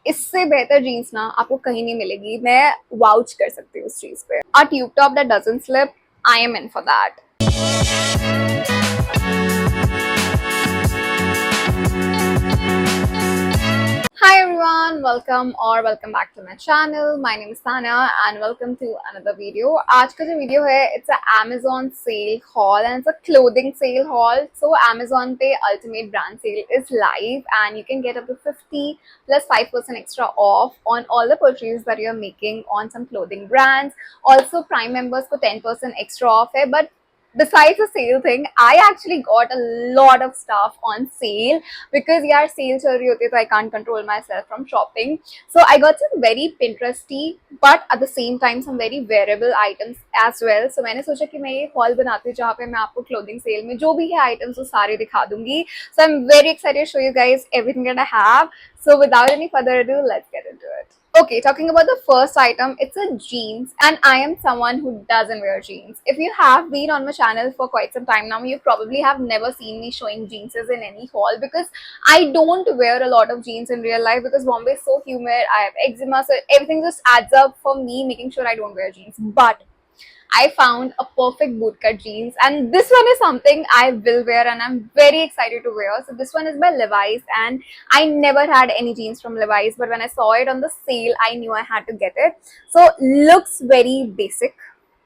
इससे बेहतर जीन्स ना आपको कहीं नहीं मिलेगी. मैं वाउच कर सकती हूँ उस चीज पे. A tube top that doesn't slip, I am in for that. Hi everyone, welcome back to my channel. My name is Tanya and welcome to another video. आज का जो वीडियो है it's a Amazon sale haul and it's a clothing sale haul. So Amazon पे Ultimate Brand Sale is live and you can get up to 50 plus 5% extra off on all the purchases that you're making on some clothing brands. Also Prime members को 10% extra off है, but besides the sale thing, I actually got a lot of stuff on sale because यार sale चल रही होती है तो I can't control myself from shopping. So I got some very Pinteresty but at the same time some very wearable items as well. So मैंने सोचा कि मैं ये haul बनाती हूँ जहाँ पे मैं आपको clothing sale में जो भी है items वो सारे दिखा दूंगी. So I'm very excited to show you guys everything that I have. So without any further ado, let's get into it. Okay, talking about the first item, it's a jeans and I am someone who doesn't wear jeans. If you have been on my channel for quite some time now, you probably have never seen me showing jeans in any haul because I don't wear a lot of jeans in real life because Bombay is so humid, I have eczema, so everything just adds up for me making sure I don't wear jeans. But I found a perfect bootcut jeans and this one is something I will wear and I'm very excited to wear. So this one is by Levi's and I never had any jeans from Levi's, but when I saw it on the sale, I knew I had to get it. So looks very basic,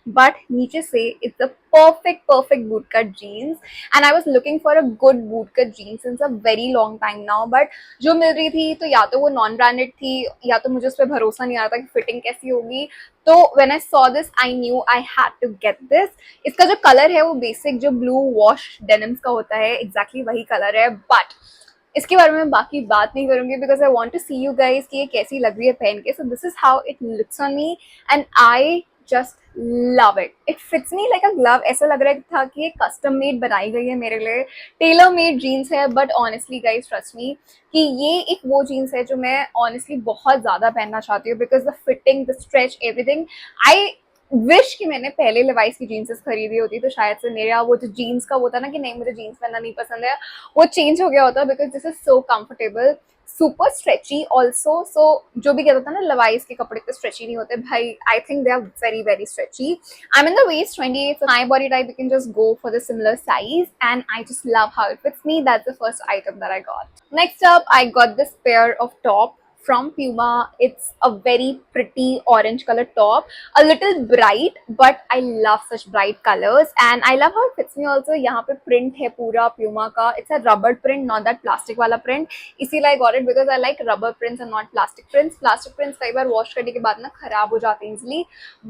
but नीचे से it's a perfect bootcut jeans and I was looking for a good bootcut jeans since a very long time now, but जो मिल रही थी तो या तो वो non branded थी या तो मुझे उस पर भरोसा नहीं आ रहा था कि फिटिंग कैसी होगी. तो when I saw this I knew I had to get this. इसका जो कलर है वो बेसिक जो ब्लू वॉश डेनिम्स का होता है exactly वही कलर है, but इसके बारे में बाकी बात नहीं करूंगी because I want to see you guys कि ये कैसी लग रही है पहन के. So this is how it looks on me and I just love it. It fits me like a glove. ऐसा लग रहा था कि ये कस्टम मेड बनाई गई है मेरे लिए. टेलर मेड जीन्स है but honestly guys trust me कि ये एक वो जीन्स है जो मैं ऑनेस्टली बहुत ज्यादा पहनना चाहती हूँ because the fitting, the stretch, everything. I wish कि मैंने पहले लेवाइस की जीन्सेस खरीदी होती तो शायद से मेरा वो जो जीन्स का होता ना कि नहीं मुझे जीन्स पहनना नहीं पसंद है वो चेंज हो गया होता because this is so comfortable, super stretchy also. So जो भी कहता था ना लेवाइस के कपड़े तो स्ट्रेची नहीं होते भाई, I think they are very stretchy. I am in the waist 28, so my body type you can just go for the similar size and I just love how it fits me. That's the first item that I got. Next up I got this pair of top from Puma. It's a very pretty orange color top, a little bright but I love such bright colors and I love how it fits me also. यहाँ पे print है पूरा Puma का. It's a rubber print, not that plastic वाला print. इसीलिए I got it because I like rubber prints and not plastic prints. Plastic prints कई बार wash करने के बाद ना खराब हो जाते हैं easily,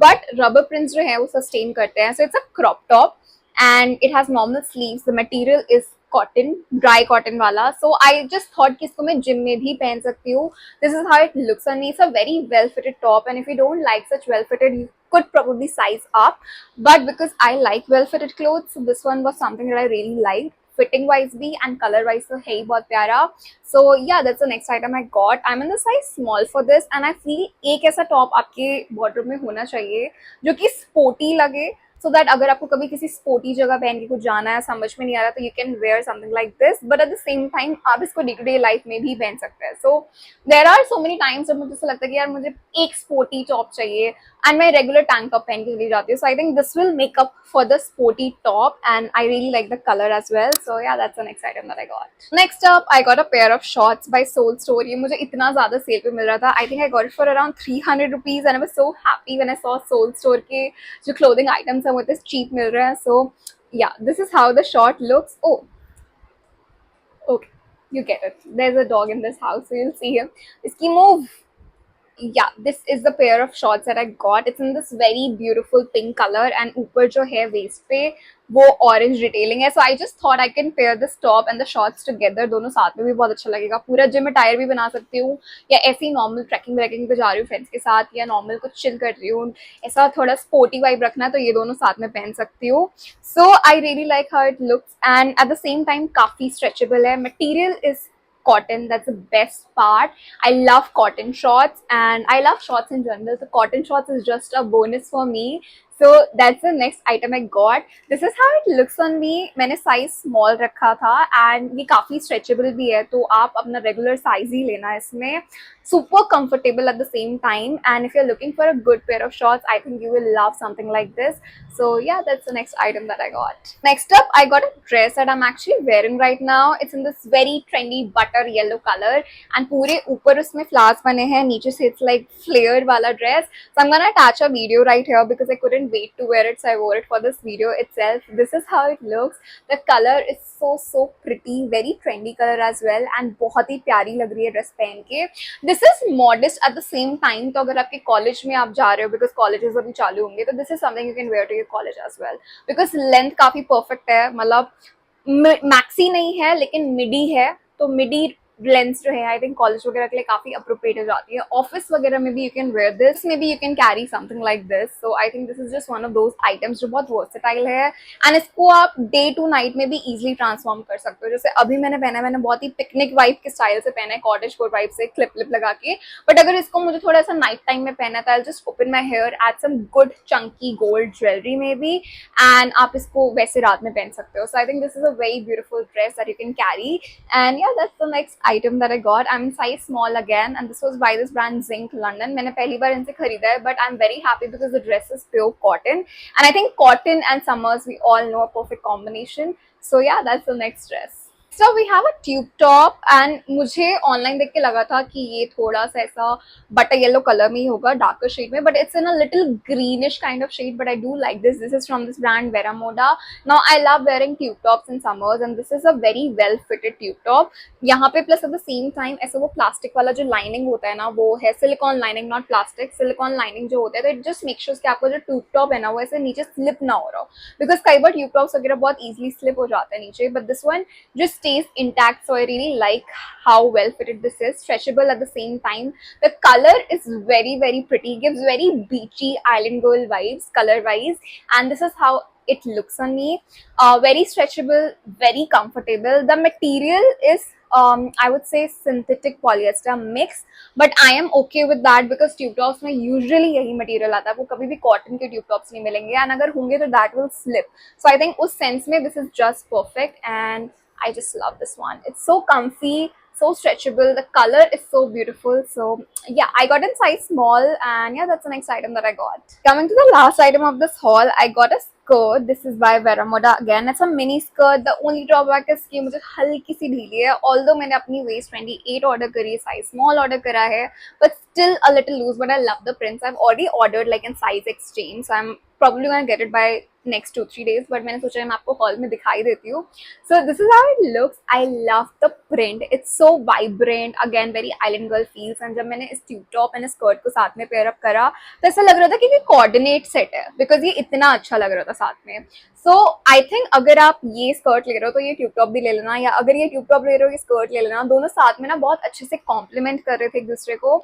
but rubber prints जो है वो sustain करते हैं. So it's a crop top and it has normal sleeves. The material is cotton, dry cotton वाला. सो आई जस्ट थॉट कि इसको मैं जिम में भी पहन सकती हूँ. This is how it looks on me. It's a very well fitted top and if you don't like such well fitted you could probably size up, but because I like well fitted clothes, so this one was something that I really liked fitting wise भी and color wise तो है ही बहुत प्यारा. So yeah, that's the next item I got. I'm in the size small for this and I feel एक ऐसा top आपके wardrobe में होना चाहिए जो कि स्पोर्टी लगे, सो दैट अगर आपको कभी किसी स्पोर्टी जगह पहन के कुछ जाना है, समझ में नहीं आ रहा तो you can where something like this, but at the same time आप इसको डे टू डे लाइफ में भी पहन सकते हैं. So there are so many times जब मुझे ऐसा लगता है कि यार मुझे एक स्पोर्टी टॉप चाहिए एंड मैं रेगुलर टैंक टॉप पहन के चली जाती हूँ. So I think this will make up for the sporty top and I really like the color as well. So yeah, that's the next item that I got. Next up I got a pair of shorts by Soul Store. ये मुझे इतना ज़्यादा cell पे मिल रहा था. I think I got it for around 300 rupees and I was so happy when I saw Soul Store के जो clothing items हैं वो इतने cheap मिल रहे हैं. So yeah, this is how the short looks. Oh, okay, you get it. There's a dog in this house, so you'll see him. Iski move. Yeah, this is the pair of shorts that I got. It's in this very beautiful pink color and ऊपर जो है waist पे वो orange detailing है. So I just thought I can pair this top and the shorts together. दोनों साथ में भी बहुत अच्छा लगेगा. पूरा जिम अटायर भी बना सकती हूँ या ऐसे ही नॉर्मल ट्रैकिंग व्रैकिंग पे जा रही हूँ फ्रेंड्स के साथ या नॉर्मल कुछ चिल कर रही हूँ, ऐसा थोड़ा स्पोर्टी वाइब रखना है तो ये दोनों साथ में पहन सकती हूँ. So I really like how it looks and at the same time काफ़ी स्ट्रेचेबल है. Material is cotton. That's the best part. I love cotton shorts and I love shorts in general, so cotton shorts is just a bonus for me So that's the next item I got. This is how it looks on me. मैंने size small रखा था and ये काफी stretchable भी है, तो आप अपना regular size ही लेना इसमें. Super comfortable at the same time, and if you're looking for a good pair of shorts, I think you will love something like this. So yeah, that's the next item that I got. Next up, I got a dress that I'm actually wearing right now. It's in this very trendy butter yellow color, and पूरे ऊपर उसमें flowers बने हैं, नीचे से it's like flared वाला dress. So I'm gonna attach a video right here because I couldn't wait to wear it, so I wore it for this video itself. This is how it looks. The color is so pretty, very trendy color as well, and बहुत ही प्यारी लग रही है dress पहन के. This is modest eight the same time. तो अगर आपके कॉलेज में आप जा रहे हो, बिकॉज कॉलेजेस अभी चालू होंगे, तो this is something you can wear to your college as well, because length काफी परफेक्ट है. मतलब मैक्सी नहीं है लेकिन मिडी है, तो मिडी लेंस जो है आई थिंक कॉलेज वगैरह के लिए काफी अप्रोप्रिएट हो जाती है. ऑफिस वगैरह में भी you can where this, may be you can carry something like this. So I think this is just one of those items जो बहुत वर्सेटाइल है, एंड इसको आप डे टू नाइट में भी इजिली ट्रांसफॉर्म कर सकते हो. जैसे अभी मैंने पहना है, मैंने बहुत ही पिकनिक वाइब के स्टाइल से पहना है, कॉटेज कोट वाइब से क्लिप क्लिप लगा के. बट अगर इसको मुझे थोड़ा सा नाइट टाइम में पहना था, I just open my hair, add some good chunky gold jewellery maybe, and आप इसको वैसे रात में पहन सकते हो. So I think this is a very beautiful dress that you can carry. And yeah that's the next item that I got. I'm in size small again, and this was by this brand Zinc London. मैंने पहली बार इनसे खरीदा है, but I'm very happy because the dress is pure cotton, and I think cotton and summers we all know a perfect combination. So yeah, that's the next dress. So we have a tube top, and मुझे online देख के लगा था कि ये थोड़ा सा ऐसा बटर येलो कलर में ही होगा, डार्कर शेड में, but it's in a little greenish kind of shade. But I do like this. This is from this brand Vera Moda. Now I love wearing tube tops in summers, and this is a very well fitted tube top. यहाँ पे plus eight the same time ऐसा वो plastic वाला जो lining होता है ना, वो है silicon lining, not plastic. Silicon lining जो होता है, तो इट जस्ट मेक श्योर कि आपका जो ट्यूब टॉप है ना, वो ऐसे नीचे स्लिप ना हो रहा हो, बिकॉज कई बार ट्यूब टॉप्स वगैरह बहुत इजीली स्लिप हो जाते हैं नीचे, but this one just stays intact. So I really like how well fitted this is. Stretchable at the same time. The color is very pretty. Gives very beachy island girl vibes color wise, and this is how it looks on me. Very stretchable, very comfortable. The material is I would say synthetic polyester mix, but I am okay with that because tube tops में usually यही material आता है. वो कभी भी cotton के tube tops नहीं मिलेंगे, and अगर होंगे तो that will slip. So I think उस sense में this is just perfect, and I just love this one. It's so comfy, so stretchable. The color is so beautiful. So yeah, I got in size small, and yeah, that's the next item that I got. Coming to the last item of this haul, I got a skirt. This is by Vera Moda again. It's a mini skirt. The only drawback is कि मुझे हल्की सी ढीली है. Although मैंने अपनी waist 28 order करी है, size small order करा है, but still a little loose. But I love the prints. I've already ordered like in size exchange, so I'm probably gonna get it by next 2-3 days. But मैंने सोचा मैं आपको hall में दिखाई देती हूँ. So this is how it looks. I love the print. It's so vibrant. Again, very island girl feels. And जब मैंने इस tube top and स्कर्ट को साथ में पेयर अप करा, तो ऐसा लग रहा था कि ये कोऑर्डिनेट सेट है, बिकॉज ये इतना अच्छा लग रहा था साथ में. सो आई थिंक अगर आप ये स्कर्ट ले रहे हो तो ये ट्यूब टॉप भी ले लेना, या अगर ये ट्यूब टॉप ले रहे हो ये स्कर्ट ले लेना. दोनों साथ में ना बहुत अच्छे से कॉम्प्लीमेंट कर रहे थे एक दूसरे को.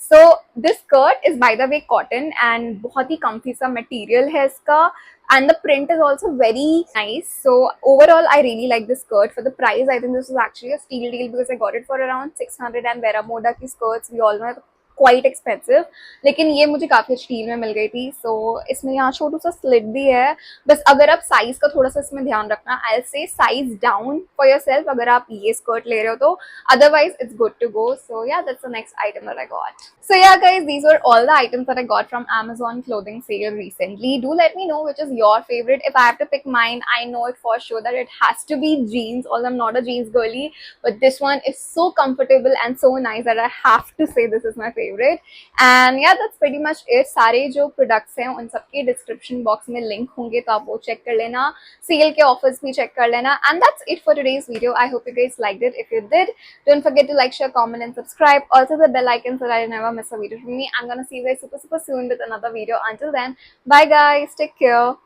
So this skirt is by the way cotton, and बहुत ही कम्फी सा मटेरियल है इसका, and the print is also very nice. So overall I really like this skirt. For the price, I think this is actually a steal deal because I got it for around 600, and Vera Moda की skirts we all know quite expensive, लेकिन ये मुझे काफी अच्छी deal में मिल गई थी. सो इसमें यहाँ छोटू सा स्लिट भी है. बस अगर आप साइज का थोड़ा सा इसमें ध्यान रखना. I will say size down for yourself अगर आप ये स्कर्ट ले रहे हो तो, otherwise it's good to go. So yeah that's the next item that I got. So yeah guys, these were all the items that I got from Amazon clothing sale recently. Do let me know which is your favorite. If I have to pick mine, I know it for sure that it has to be jeans, although I'm not a jeans girly, but this one is so comfortable and so nice that I have to say this is my favorite. And yeah, that's pretty much it. सारे जो products हैं उन सबके description box में link होंगे, तो आप वो check कर लेना. Sale के offers भी check कर लेना. And that's it for today's video. I hope you guys liked it. If you did, don't forget to like, share, comment and subscribe. Also the bell icon so that you never miss a video from me. I'm gonna see you guys super soon with another video. Until then, bye guys, take care.